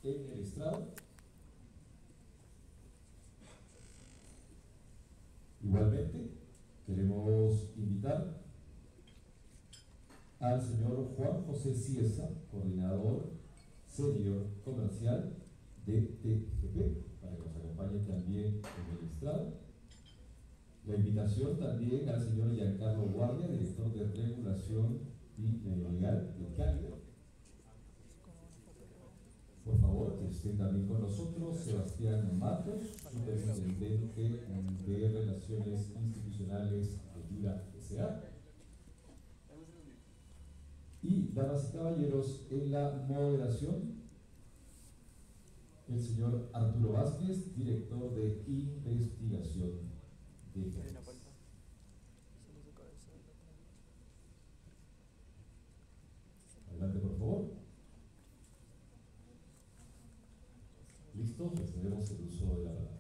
en el estrado. Igualmente, queremos invitar al señor Juan José Ciesa, coordinador senior comercial de TGP, para que nos acompañe también en el estrado. La invitación también al señor Giancarlo Guardia, director de regulación y legal de Cálida. Por favor, que estén también con nosotros Sebastián Matos, superintendente de Relaciones Institucionales de Yura S.A. Y, damas y caballeros, en la moderación, el señor Arturo Vázquez, director de investigación de Jueces. Adelante, por favor. ¿Listo? Les cedemos el uso de la palabra.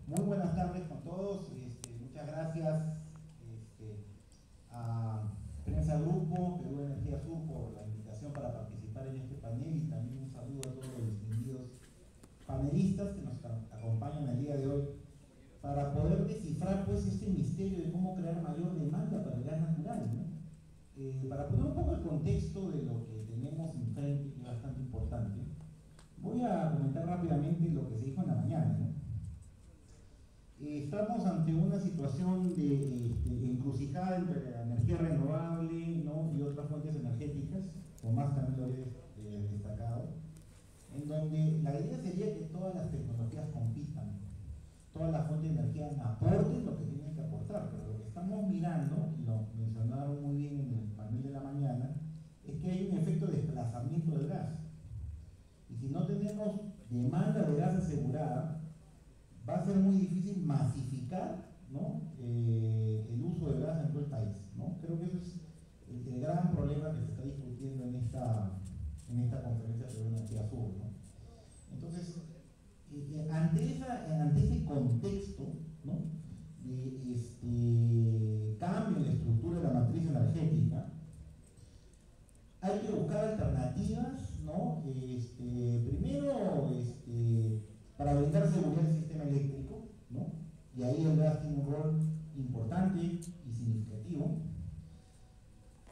Muy buenas tardes con todos. Muchas gracias a Prensa Grupo, Perú Energía Sur, por la invitación para participar en este panel, y también un saludo a todos los distinguidos panelistas que nos acompañan el día de hoy para poder descifrar pues este misterio de cómo crear mayor demanda para el gas natural, ¿no? Para poner un poco el contexto de lo que tenemos enfrente, que es bastante importante, voy a comentar rápidamente lo que se dijo en la mañana, ¿no? Estamos ante una situación de encrucijada entre la energía renovable, ¿no?, y otras fuentes energéticas, o más también lo he destacado, en donde la idea sería que todas las tecnologías compitan, todas las fuentes de energía aporten lo que tienen que aportar, pero lo que estamos mirando, y lo mencionaron muy bien en el panel de la mañana, es que hay un efecto de desplazamiento del gas. Y si no tenemos demanda de gas asegurada, va a ser muy difícil masificar, ¿no?, el uso del gas en todo el país, ¿no? Creo que eso es el gran problema que se está discutiendo en esta conferencia sobre energía sur, ¿no? Entonces, ante ese contexto, ¿no?, de cambio en la estructura de la matriz energética, hay que buscar alternativas, ¿no? Primero, para brindar seguridad al sistema eléctrico, ¿no? Y ahí el gas tiene un rol importante y significativo.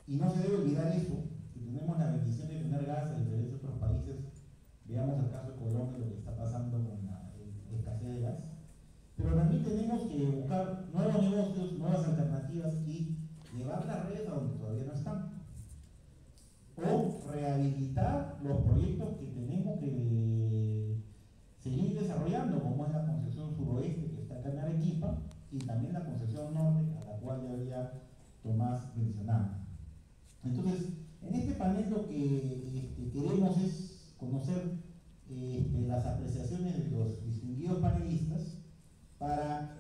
Y no se debe olvidar eso, que tenemos la bendición de tener gas a diferencia de otros países. Veamos el caso de Colombia, lo que está pasando con la escasez de gas. Pero también tenemos que buscar nuevos negocios, nuevas alternativas y llevar las redes a donde todavía no están. O rehabilitar los proyectos que tenemos que seguir desarrollando, como es la concesión suroeste que está acá en Arequipa, y también la concesión norte, a la cual ya había Tomás mencionado. Entonces, en este panel lo que queremos es conocer las apreciaciones de los distinguidos panelistas para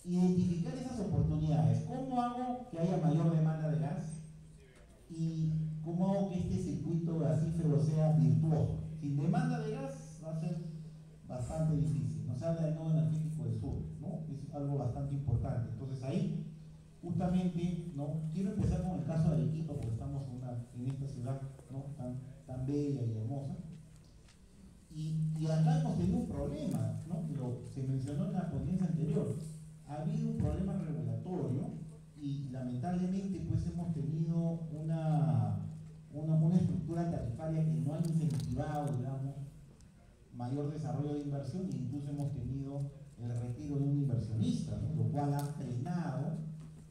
identificar esas oportunidades. ¿Cómo hago que haya mayor demanda de gas? ¿Y cómo hago que este circuito gasífero sea virtuoso? Sin demanda de gas va a ser bastante difícil. Nos habla del nodo energético del sur, ¿no? Es algo bastante importante. Entonces ahí, justamente, ¿no?, quiero empezar con el caso de Arequipa, porque estamos en esta ciudad, ¿no?, tan bella y hermosa. Y acá hemos tenido un problema, ¿no?, que se mencionó en la ponencia anterior. Ha habido un problema regulatorio y lamentablemente pues hemos tenido una estructura tarifaria que no ha incentivado, digamos, mayor desarrollo de inversión, e incluso hemos tenido el retiro de un inversionista, ¿no?, lo cual ha frenado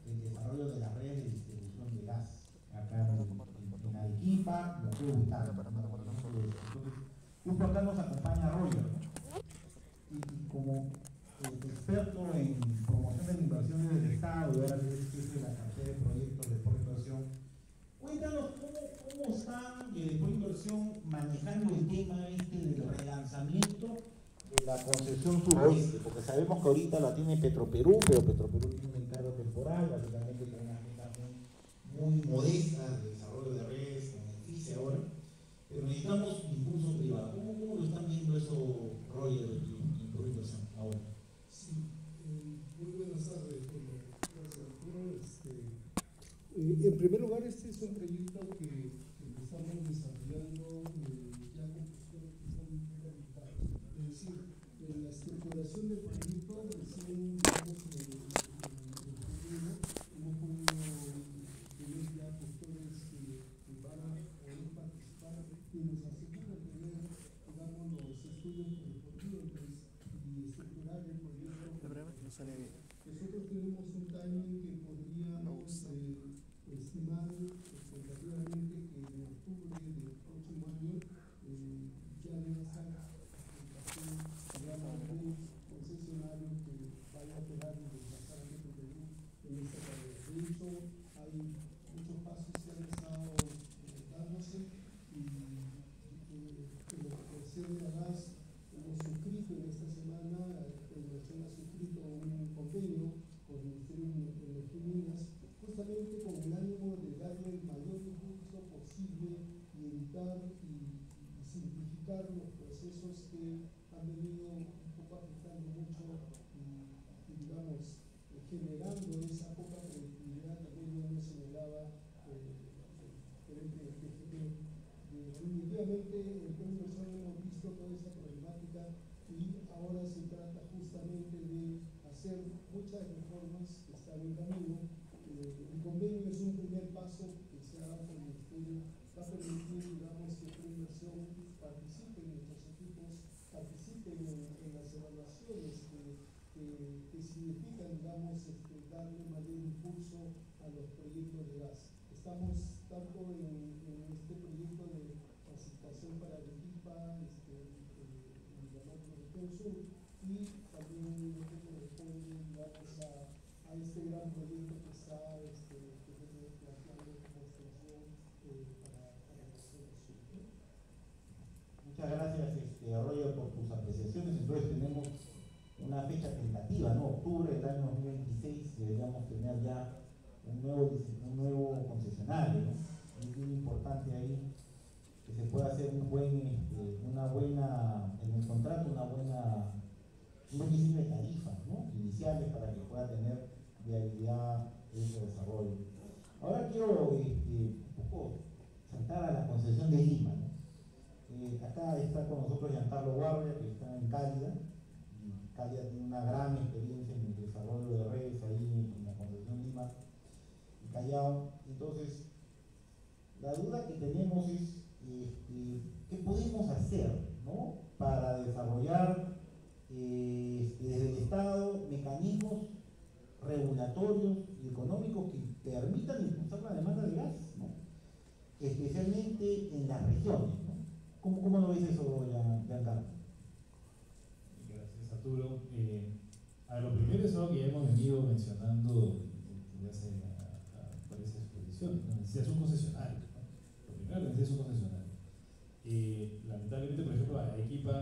el desarrollo de las redes de distribución de gas acá en Arequipa, lo puedo ubicar, ¿no? Entonces, justo acá nos acompaña Roger, ¿no?, y como experto en promoción de la inversión desde el Estado, y ahora es jefe de la cartera de proyectos de por inversión, cuéntanos cómo están por inversión manejando el tema del relanzamiento de la concesión suroeste, porque sabemos que ahorita la tiene Petroperú, pero Petroperú tiene un encargo temporal, básicamente con una agenda muy modesta de desarrollo de redes, con beneficio ahora, pero necesitamos impulso privado. ¿Cómo lo están viendo es un proyecto que estamos desarrollando ya con personas que están habilitadas. Es decir, la estructuración del proyecto recién, digamos, en febrero hemos podido tener ya gestores que van a poder participar y nos aseguran tener, digamos, los estudios correspondientes y estructurar el proyecto. Nosotros tenemos un timing que podríamos estimar tentativamente que en octubre del próximo año ya debe estar digamos, un concesionario que vaya a operar y desplazar a Metro Perú en esta carrera. De hecho, hay muchos pasos que han estado dándose y la Corporación de Gas hemos suscrito en esta semana, Innovación ha suscrito un convenio con el Ministerio de Energía y Minas, justamente con el ánimo de darle el mayor impulso posible y evitar y simplificar los procesos que han venido un poco afectando mucho y digamos, generando esa poca predictibilidad que también nos señalaba definitivamente en Pluriversal hemos visto toda esa problemática y ahora se trata justamente de hacer muchas reformas que están en camino. El convenio es un primer paso que se ha dado por el Ministerio, va a permitir, digamos, que Pluriversal participe en nuestros equipos, participe en las evaluaciones que significan, digamos, darle mayor impulso a los proyectos de gas. Estamos tanto en este proyecto de capacitación para Arequipa, en la región sur, y también lo que corresponde, digamos, a este gran proyecto que está planteando como extensión para la región sur, ¿no? Muchas gracias, Arroyo, por tus apreciaciones. Entonces tenemos una fecha tentativa, ¿no? Octubre del año 2026 deberíamos tener ya un nuevo concesionario, ¿no? Es muy importante ahí que se pueda hacer en el contrato un buen diseño de tarifas, ¿no? Iniciales para que pueda tener viabilidad ese desarrollo. Ahora quiero un poco saltar a la concesión de Lima, ¿no? Acá está con nosotros Giancarlo Guardia, que está en Cálida, y Cálida tiene una gran experiencia en el desarrollo de redes ahí en la concesión Lima y Callao. Entonces, la duda que tenemos es qué podemos hacer, ¿no?, para desarrollar desde el Estado mecanismos regulatorios y económicos que permitan impulsar la demanda de gas, ¿no?, especialmente en las regiones, ¿no? ¿Cómo lo ves eso, Giancarlo? Gracias, Arturo. Lo primero es algo que ya hemos venido mencionando desde hace varias exposiciones, ¿no? Necesitas un concesionario, ¿no? Lo primero que necesitas es un concesionario. Lamentablemente, por ejemplo, Arequipa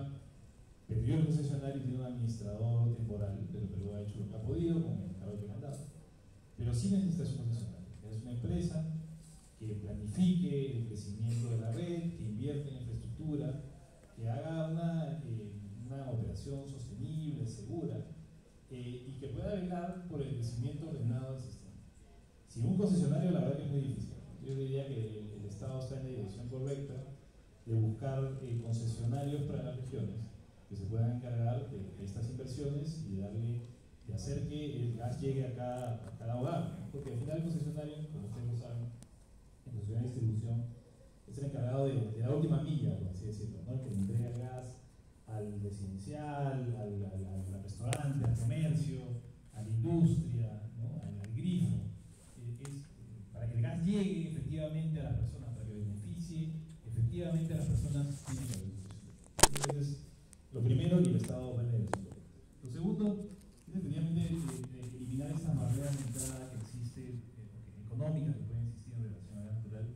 perdió el concesionario y tiene un administrador temporal, pero ha hecho lo que ha podido con el cargo que le han dado. Pero sí necesitas un concesionario. Es una empresa que planifique el crecimiento de la red, que invierte en infraestructura, que haga una operación sostenible, segura, y que pueda velar por el crecimiento ordenado del sistema. Sin un concesionario, la verdad que es muy difícil. Yo diría que el Estado está en la dirección correcta de buscar concesionarios para las regiones que se puedan encargar de estas inversiones y de hacer que el gas llegue a cada hogar, ¿no? Porque al final el concesionario, como ustedes lo saben, en concesionario de distribución, es el encargado de la última milla, por así decirlo, ¿no? El que le entrega el gas al residencial, al restaurante, al comercio, a la industria, ¿no?, al grifo. Para que el gas llegue efectivamente a las personas, para que beneficie efectivamente a las personas que tienen la industria. Entonces, lo primero, que el Estado va en la dirección correcta. Lo segundo es definitivamente eliminar esas barreras de entrada que existen, económicas que pueden existir en relación a gas natural,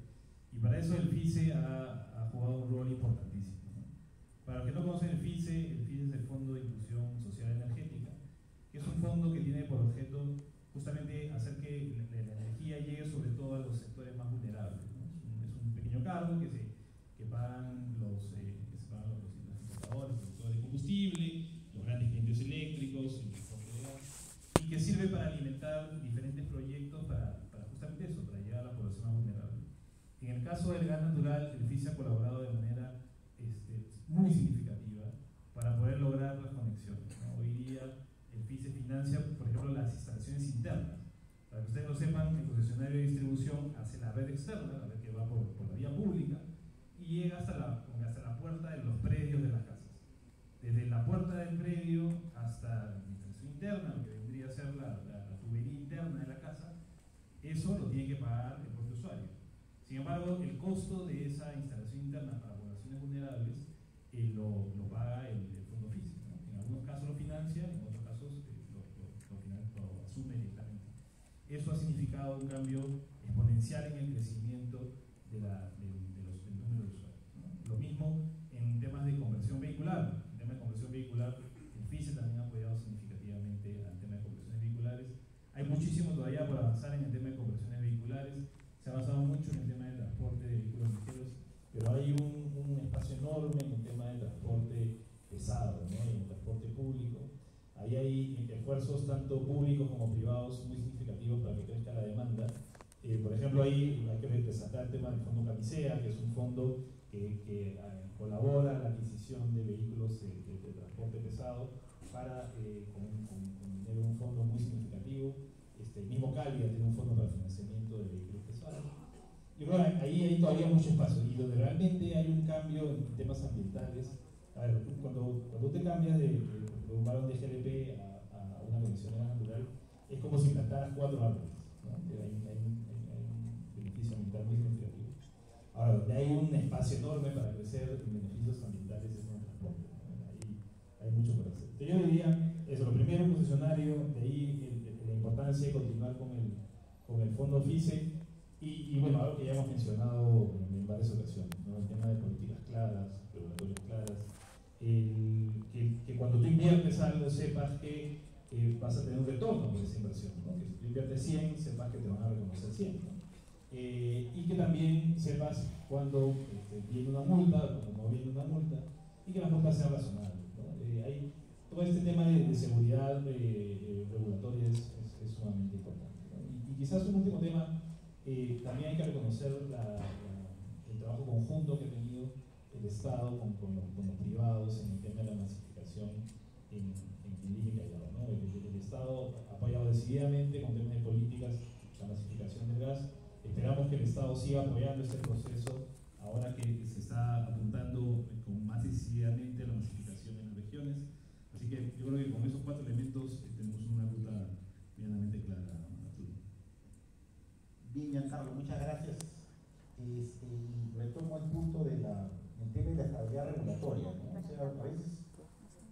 y para eso el FICE ha jugado un rol importantísimo, ¿no? Para los que no conocen el FICE es el Fondo de Inclusión Social Energética, que es un fondo que tiene por objeto justamente hacer que la energía llegue sobre todo a los sectores más vulnerables, ¿no? Es un pequeño cargo que pagan los importadores, los productores de combustible, los grandes clientes eléctricos, el transporte de gas, y que sirve para alimentar diferentes proyectos para justamente eso, para llegar a la población más vulnerable. caso del gas natural, el FICE ha colaborado de manera muy significativa para poder lograr las conexiones, ¿no? Hoy día el FICE financia, por ejemplo, las instalaciones internas. Para que ustedes lo sepan, el concesionario de distribución hace la red externa, la red que va por la vía pública, y llega hasta la puerta de los predios de las casas. Desde la puerta del predio hasta la administración interna, lo que vendría a ser la tubería interna de la casa, eso lo tiene que pagar el propio usuario. Sin embargo, el costo de esa instalación interna para poblaciones vulnerables lo paga el fondo FICE, ¿no? En algunos casos lo financia, en otros casos lo asume directamente. Eso ha significado un cambio exponencial en el crecimiento del número de usuarios, ¿no? Lo mismo en temas de conversión vehicular. En temas de conversión vehicular, el FICE también ha apoyado significativamente al tema de conversiones vehiculares. Hay muchísimo todavía por avanzar en el tema de conversiones vehiculares. Se ha avanzado mucho en el tema de transporte de vehículos ligeros, pero hay un espacio enorme en el tema del transporte pesado, ¿no? Y en el transporte público. Ahí hay esfuerzos tanto públicos como privados muy significativos para que crezca la demanda. Por ejemplo, ahí hay que resaltar el tema del fondo Camisea, que es un fondo que colabora en la adquisición de vehículos de transporte pesado para, con dinero de un fondo muy significativo. El mismo Cálida tiene un fondo para financiamiento de vehículos pesados. Yo creo que ahí hay todavía mucho espacio, y donde realmente hay un cambio en temas ambientales. A ver, cuando te cambias de un balón de GLP a una conexión natural, es como si plantaras 4 árboles, ¿no? Hay un beneficio ambiental muy significativo. Ahora, donde hay un espacio enorme para crecer en beneficios ambientales es en el transporte, ¿no? Ahí hay mucho por hacer. Entonces yo diría, eso, lo primero, un concesionario, de ahí la importancia de continuar con el fondo FICE, y bueno, algo que ya hemos mencionado en varias ocasiones, ¿no? El tema de políticas claras, regulatorias claras, que cuando tú inviertes algo sepas que vas a tener un retorno por esa inversión, ¿no? Que si tú inviertes 100, sepas que te van a reconocer 100, ¿no? Y que también sepas cuando viene una multa, cuando no viene una multa, y que las multas sean razonables, ¿no? Hay todo este tema de seguridad regulatoria es sumamente importante, ¿no? Y quizás un último tema, también hay que reconocer el trabajo conjunto que ha tenido el Estado con los privados en el tema de la masificación en Lima y Callao, ¿no? El Estado ha apoyado decididamente con temas de políticas la masificación del gas. Esperamos que el Estado siga apoyando este proceso ahora que se está apuntando con más decididamente a la masificación en las regiones. Así que yo creo que con esos 4 elementos tenemos una ruta medianamente clara, Arturo. Bien, Giancarlo, muchas gracias. Retomo el punto del tema de la estabilidad regulatoria, ¿no? O sea, a veces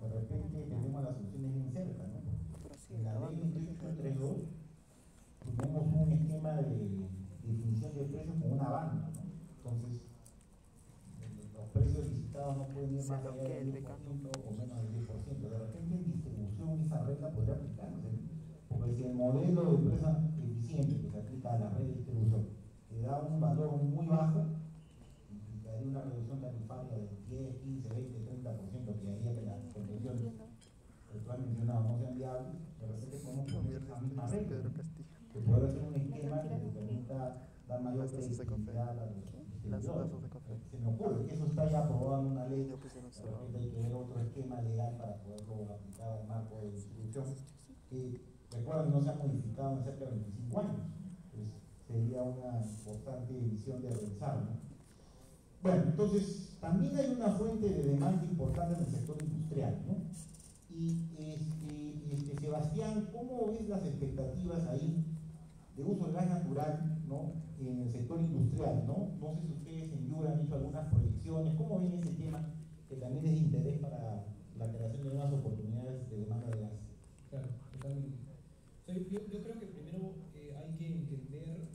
de repente tenemos las soluciones bien cerca, ¿no? En la ley 2832 tenemos un esquema de definición de precios con una banda, ¿no? Entonces, los precios licitados no pueden ir más allá del 10% o menos del 10%. De repente en distribución esa regla podría aplicarse, ¿no? Porque si el modelo de empresa eficiente que se aplica a la red de distribución te da un valor muy bajo, implicaría una reducción tarifaria del 10, 15, 20, 30%, que haría que las condiciones que tú has mencionado no sean viables. De repente podemos poner esa misma regla, ¿no? Que puede ser un esquema que te permita dar mayor flexibilidad a los distribuidores. Se me ocurre que eso está ya aprobado en una ley, de repente hay que ver otro esquema legal para poderlo aplicar al marco de distribución. Recuerden, no se ha modificado en cerca de 25 años, pues sería una importante visión de revisar, ¿no? Bueno, entonces, también hay una fuente de demanda importante en el sector industrial, ¿no? Y Sebastián, ¿cómo ves las expectativas ahí de uso del gas natural, ¿no? En el sector industrial, ¿no? No sé si ustedes en Yura han hecho algunas proyecciones. ¿Cómo ven ese tema que también es de interés para la creación de nuevas oportunidades de demanda de gas? Claro, totalmente. Yo creo que primero hay que entender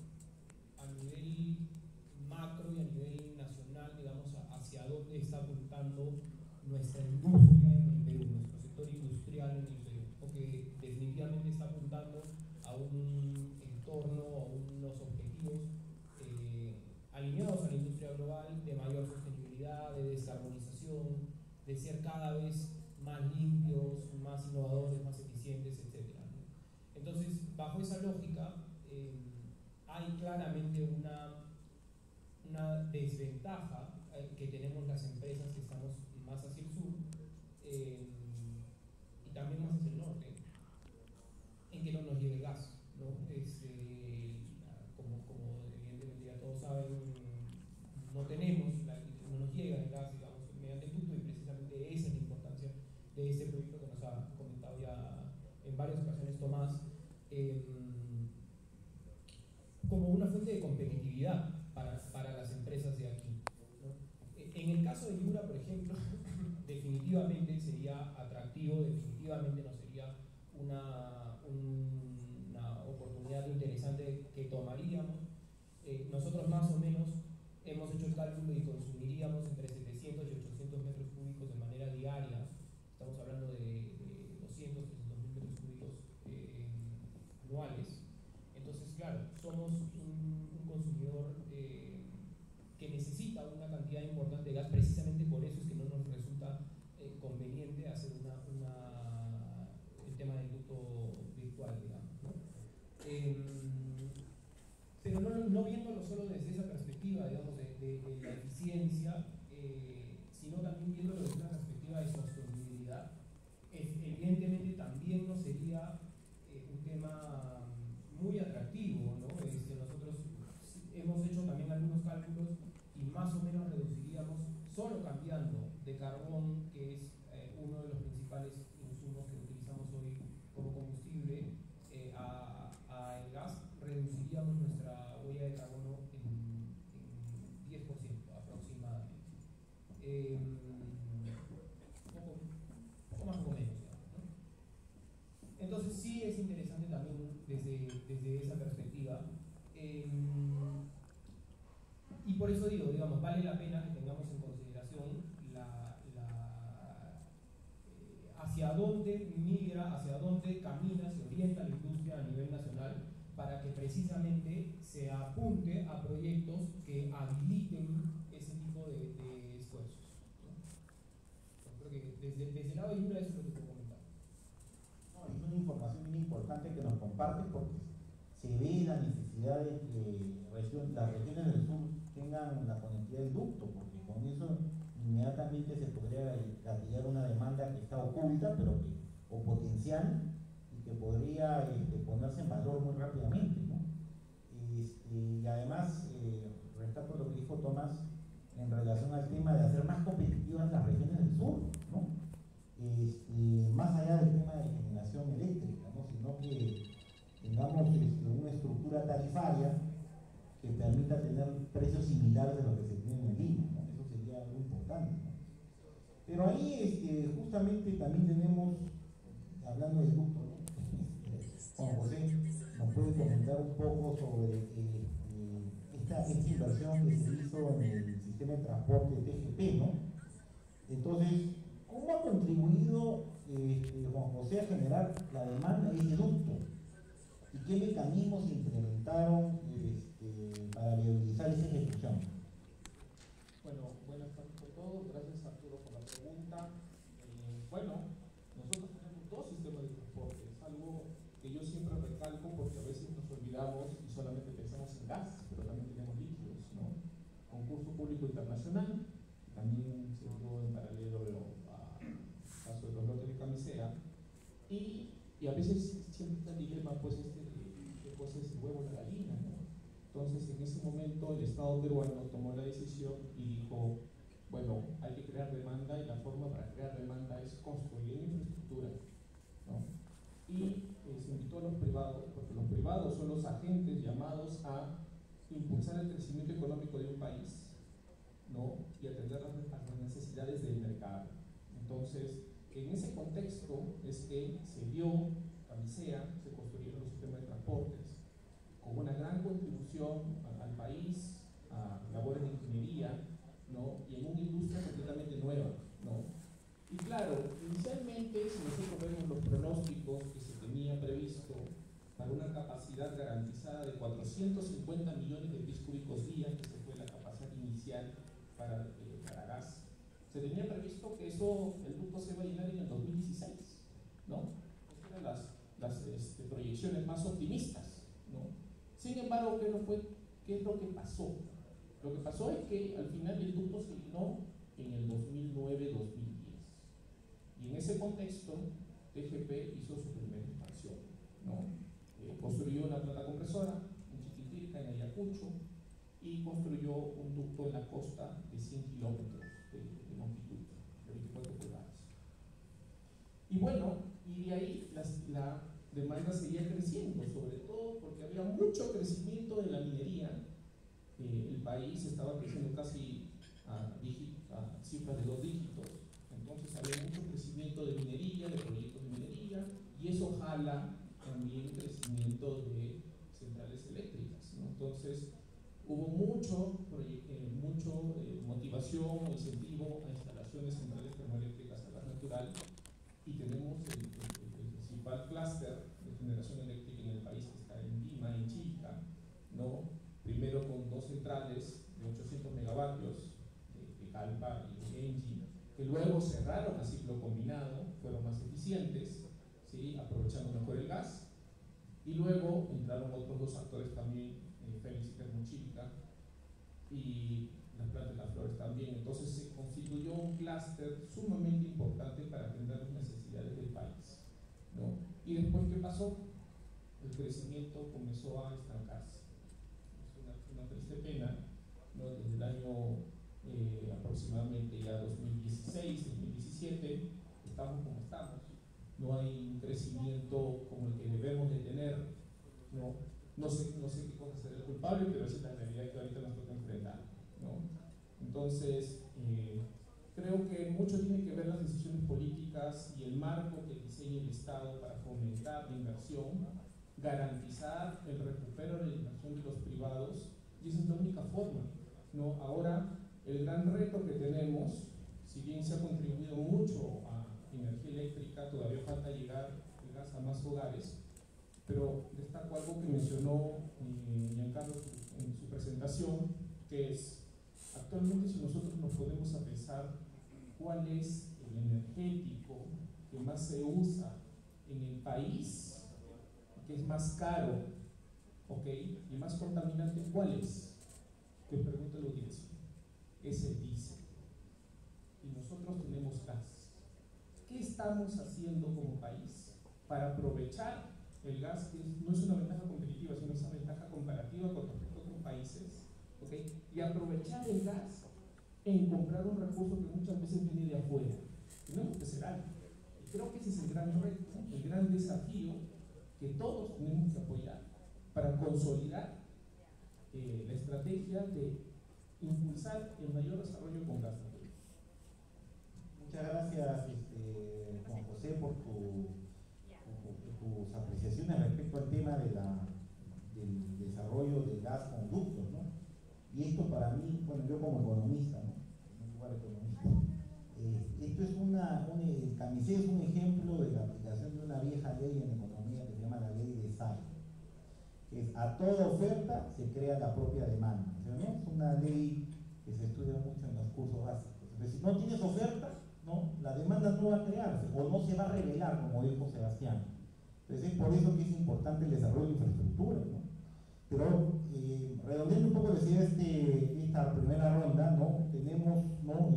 a nivel macro y a nivel nacional, digamos, hacia dónde está apuntando nuestra industria en el Perú, nuestro sector industrial en el Perú, porque definitivamente está apuntando a un entorno, a unos objetivos alineados a la industria global de mayor sostenibilidad, de descarbonización, de ser cada vez más limpios, más innovadores, más eficientes, etc. Entonces, bajo esa lógica, hay claramente una ventaja que tenemos las empresas que estamos más hacia el sur y también más hacia el norte, en que no nos llegue el gas, ¿no? Como evidentemente ya todos saben, no nos llega el gas, digamos, mediante el ducto, y precisamente esa es la importancia de este proyecto que nos ha comentado ya en varias ocasiones Tomás, como una fuente de competitividad para las empresas de aquí, ¿no? En el caso de Yura, por ejemplo, definitivamente sería atractivo, definitivamente no sería una oportunidad interesante que tomaríamos. Nosotros más o menos hemos hecho el cálculo y consumiríamos entre 700 y 800 metros cúbicos de manera diaria. Estamos hablando de 200, 300 mil metros cúbicos anuales. Entonces, claro, somos un consumidor que necesita una cantidad importante de gas. Precisamente por eso es que no nos resulta conveniente hacer el tema del ducto virtual, digamos, ¿no? Pero no viéndolo solo desde esa perspectiva, digamos, de la eficiencia, sino también viéndolo desde una perspectiva de sostenibilidad. Evidentemente también no sería un tema muy atractivo, ¿no? Nosotros hemos hecho también algunos cálculos y más o menos reduciríamos, solo cambiando de carbón, que es uno de los principales insumos que utilizamos hoy como combustible, a el gas, reduciríamos nuestra huella de carbono en 10% aproximadamente. Poco más o menos, ¿no? Entonces sí es interesante también desde esa perspectiva. Y por eso digo, digamos, vale la pena que tengamos en consideración hacia dónde migra, hacia dónde camina, se orienta la industria a nivel nacional, para que precisamente se apunte a proyectos que habiliten ese tipo de esfuerzos, ¿no? Yo creo que desde el lado de Yura eso es lo que puedo comentar. No, es una información muy importante que nos comparte, porque se ve la necesidad de que las regiones del sur tengan la conectividad del ducto, porque con eso inmediatamente se podría gatillar una demanda que está oculta, o potencial, y que podría ponerse en valor muy rápidamente, ¿no? Y además, rescato lo que dijo Tomás en relación al tema de hacer más competitivas las regiones del sur, ¿no? Más allá del tema de generación eléctrica, ¿no? Sino que tengamos una estructura tarifaria que permita tener precios similares a los que se tienen en Lima, ¿no? Eso sería algo importante, ¿no? Pero ahí justamente también tenemos, hablando del ducto, ¿no? Juan José nos puede comentar un poco sobre esta inversión que se hizo en el sistema de transporte TGP, ¿no? Entonces, ¿cómo ha contribuido Juan José a generar la demanda de ese ducto? ¿Y qué mecanismos se implementaron para viabilizar esa ejecución? Bueno, buenas tardes a todos. Gracias, Arturo, por la pregunta. Bueno, nosotros tenemos dos sistemas de transporte. Es algo que yo siempre recalco, porque a veces nos olvidamos y solamente pensamos en gas, pero también tenemos líquidos, ¿no? Concurso público internacional, también se dio en paralelo al caso de los lotes de Camisea, y a veces siempre está el dilema, pues, qué cosa es el huevo o la gallina, ¿no? Entonces, en ese momento, el Estado peruano tomó la decisión y dijo, bueno, hay que crear demanda, y la forma para crear demanda es construir infraestructura, ¿no? Y se invitó a los privados, porque los privados son los agentes llamados a impulsar el crecimiento económico de un país, ¿no? Y atender las necesidades del mercado. Entonces, en ese contexto es que se dio Camisea, se construyeron los sistemas de transportes, con una gran contribución al país, a labores de ingeniería, ¿no? Y en una industria completamente nueva, ¿no? Y claro, inicialmente, si nosotros vemos los pronósticos que se tenía previsto para una capacidad garantizada de 450 millones de pies cúbicos día, que se fue la capacidad inicial para gas, se tenía previsto que el ducto se va a llenar en el 2016, ¿no? Esas eran las proyecciones más optimistas, ¿no? Sin embargo, ¿qué es lo que pasó? Lo que pasó es que al final el ducto se llenó en el 2009-2010. Y en ese contexto, TGP hizo su primera expansión, ¿no? Construyó una planta compresora en Chiquitilca, en Ayacucho, y construyó un ducto en la costa de 100 kilómetros de longitud, de 24 pulgadas. Y bueno, y de ahí la demanda seguía creciendo, sobre todo porque había mucho crecimiento de la minería. El país estaba creciendo casi a cifras de 2 dígitos, entonces había mucho crecimiento de minería, de proyectos de minería, y eso jala también crecimiento de centrales eléctricas, ¿no? Entonces hubo mucho motivación o incentivo a instalaciones centrales termoeléctricas a gas natural, y tenemos el principal clúster de generación eléctrica en el país, que está en Lima, en Chilca, ¿no? Primero con 2 centrales de 800 megavatios de Calpa y de Engie, que luego cerraron a ciclo combinado, fueron más eficientes, ¿sí? Aprovechando mejor el gas, y luego entraron otros 2 actores también, Félix y Termochilca, y las plantas de las flores también. Entonces se constituyó un clúster sumamente importante para atender las necesidades del país, ¿no? Y después, ¿qué pasó? El crecimiento comenzó a estancarse. Es una triste pena, ¿no? Desde el año aproximadamente ya 2016, 2017, estamos como estamos. No hay un crecimiento como el que debemos de tener, ¿no? No sé qué cosa será el culpable, pero esa es la realidad que ahorita nos toca enfrentar, ¿no? Entonces, creo que mucho tiene que ver las decisiones políticas y el marco que diseña el Estado para fomentar la inversión, garantizar el recupero de la inversión de los privados, y esa es la única forma, ¿no? Ahora, el gran reto que tenemos, si bien se ha contribuido mucho a energía eléctrica, todavía falta llegar el gas a más hogares, pero destaco algo que mencionó Giancarlo en su presentación, que es, actualmente si nosotros nos ponemos a pensar cuál es el energético que más se usa en el país, que es más caro, ¿ok? Y más contaminante, ¿cuál es? Que pregunta la audiencia. Es el diésel. Y nosotros tenemos gas. ¿Qué estamos haciendo como país para aprovechar el gas, que no es una ventaja competitiva, sino una ventaja comparativa con respecto a otros países, ¿okay? Y aprovechar el gas en comprar un recurso que muchas veces viene de afuera? Tenemos que hacer algo. Y creo que ese es el gran reto, ¿no? El gran desafío que todos tenemos que apoyar para consolidar la estrategia de impulsar el mayor desarrollo con gas natural. Muchas gracias, Juan José, por tus apreciaciones respecto al tema del desarrollo del gas con ductos, ¿no? Y esto para mí, bueno, yo como economista, ¿no? En un lugar economista, esto es el Camisea es un ejemplo de la aplicación de una vieja ley en economía que se llama la ley de Say, que es a toda oferta se crea la propia demanda, ¿no? Es una ley que se estudia mucho en los cursos básicos. Entonces, si no tienes oferta, ¿no? La demanda no va a crearse o no se va a revelar, como dijo Sebastián. Entonces es por eso que es importante el desarrollo de infraestructura, ¿no? Pero redondeando un poco, decía esta primera ronda, ¿no? Tenemos, ¿no?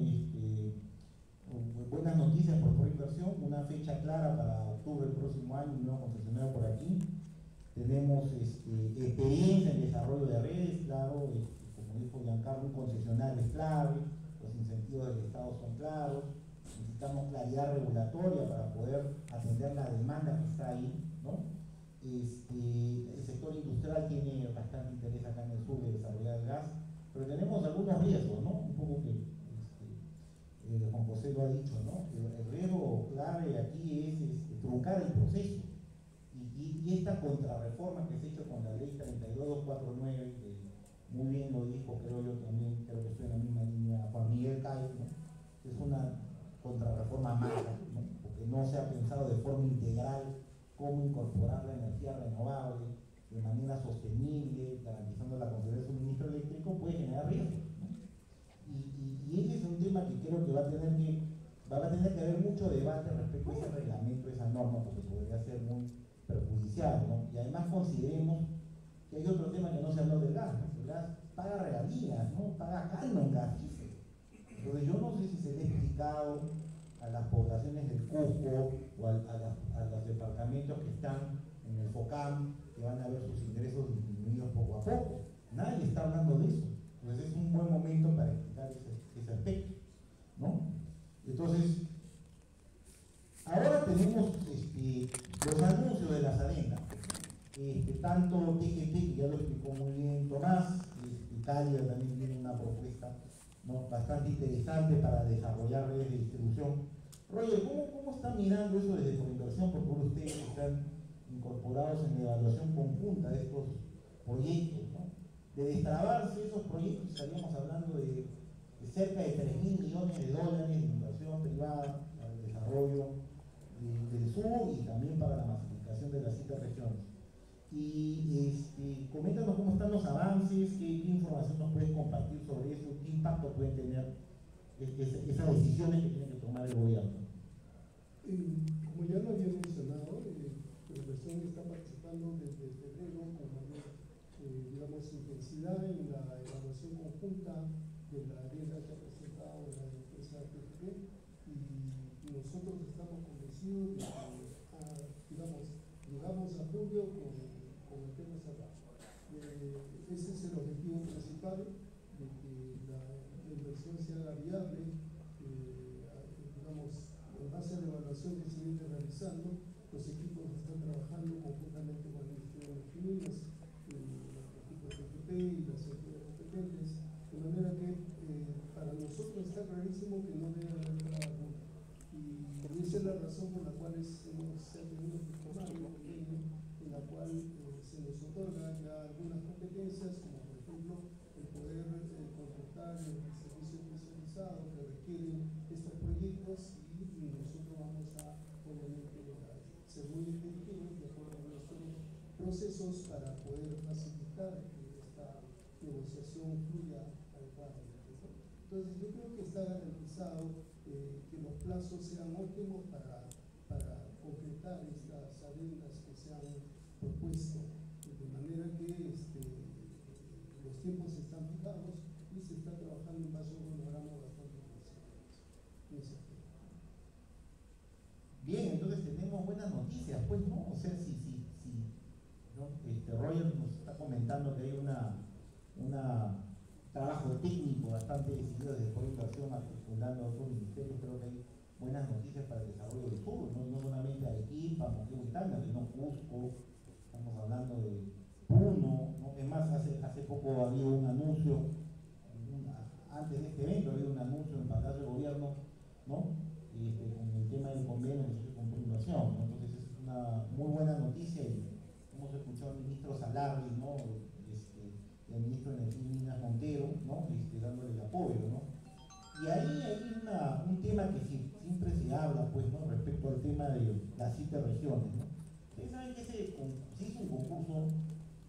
Buenas noticias por inversión, una fecha clara para octubre del próximo año, un nuevo concesionario por aquí. Tenemos experiencia en desarrollo de redes, claro, como dijo Giancarlo, un concesionario es clave, los incentivos del Estado son claros. Necesitamos claridad regulatoria para poder atender la demanda que está ahí, ¿no? El sector industrial tiene bastante interés acá en el sur de desarrollar el gas, pero tenemos algunos riesgos, ¿no? Un poco que Juan José lo ha dicho, ¿no? El riesgo clave aquí es truncar el proceso. Y esta contrarreforma que se ha hecho con la ley 32249, que muy bien lo dijo, creo yo también, creo que estoy en la misma línea, Juan Miguel Cáez, ¿no? Es una contrarreforma mala, ¿no? Porque no se ha pensado de forma integral cómo incorporar la energía renovable de manera sostenible, garantizando la continuidad del suministro eléctrico, puede generar riesgos, ¿no? Y ese es un tema que creo que va a tener que haber mucho debate respecto a ese reglamento, esa norma, porque podría ser muy perjudicial, ¿no? Y además consideremos que hay otro tema que no se habló del gas, ¿no? El gas paga regalías, ¿no? Paga canon gasífero. Entonces yo no sé si se le ha explicado a las poblaciones del Cusco o a los departamentos que están en el FOCAM, que van a ver sus ingresos disminuidos poco a poco. Nadie está hablando de eso. Entonces es un buen momento para explicar ese aspecto, ¿no? Entonces, ahora tenemos los anuncios de las arenas. Tanto TGP, que ya lo explicó muy bien Tomás, Italia también tiene una propuesta, ¿no?, bastante interesante para desarrollar redes de distribución. Roger, ¿cómo están mirando eso desde Coinversión? Porque ustedes están incorporados en la evaluación conjunta de estos proyectos, ¿no? De destrabarse esos proyectos estaríamos hablando de cerca de $3.000 millones de inversión privada para el desarrollo del sur y también para la masificación de las 7 regiones. Y coméntanos cómo están los avances, qué información nos puedes compartir sobre eso, qué impacto pueden tener esas decisiones que tiene que tomar el gobierno. Como ya lo había mencionado, la inversión está participando desde febrero con mayor intensidad en la evaluación conjunta de la arena que ha presentado la empresa TGP, y nosotros estamos convencidos de que llegamos a julio con el tema cerrado. Ese es el objetivo principal, de que la inversión se haga viable. En base a la evaluación que se viene realizando, los equipos están trabajando conjuntamente con el Ministerio de Finanzas, los equipos de TGP y las entidades competentes, de manera que para nosotros está clarísimo que no debe haber traba alguna. Y esa es la razón por la cual se ha tenido que formar un convenio en la cual se nos otorga ya algunas competencias, como por ejemplo el poder contratar el servicio especializado que requieren estos proyectos, y nosotros vamos a, obviamente, ser muy dirigidos de acuerdo a nuestros procesos para poder facilitar que esta negociación fluya adecuadamente, ¿no? Entonces yo creo que está garantizado que los plazos sean óptimos para concretar estas agendas que se han propuesto, de manera que los tiempos están fijados y se está trabajando en base a un programa bastante considerable. Bien, entonces tenemos buenas noticias, pues, ¿no? O sea, ¿no? Roger nos está comentando que hay un trabajo técnico bastante decidido desde Coinversión, articulando a otros ministerios. Creo que hay buenas noticias para el desarrollo del sur, no solamente Arequipa, Moquegua y Tacna, sino Cusco, estamos hablando de Puno, ¿no? Es más, hace poco había un anuncio, antes de este evento había un anuncio en Palacio de Gobierno, ¿no? Con el tema del convenio con Coinversión, ¿no? Entonces es una muy buena noticia, y hemos escuchado al ministro Salardi, ¿no? Y al ministro de Energía y Minas Montero, ¿no? Dándole el apoyo, ¿no? Y ahí hay un tema que siempre se habla, pues, ¿no? Respecto al tema de las 7 regiones, ¿no? Ustedes saben que se hizo un concurso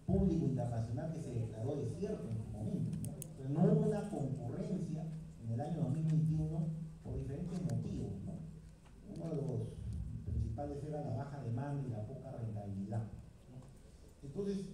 público internacional que se declaró desierto en su momento, ¿no? Entonces, no hubo una concurrencia en el año 2021 por diferentes motivos, ¿no? Uno de los principales era la baja demanda y la poca rentabilidad, ¿no? Entonces,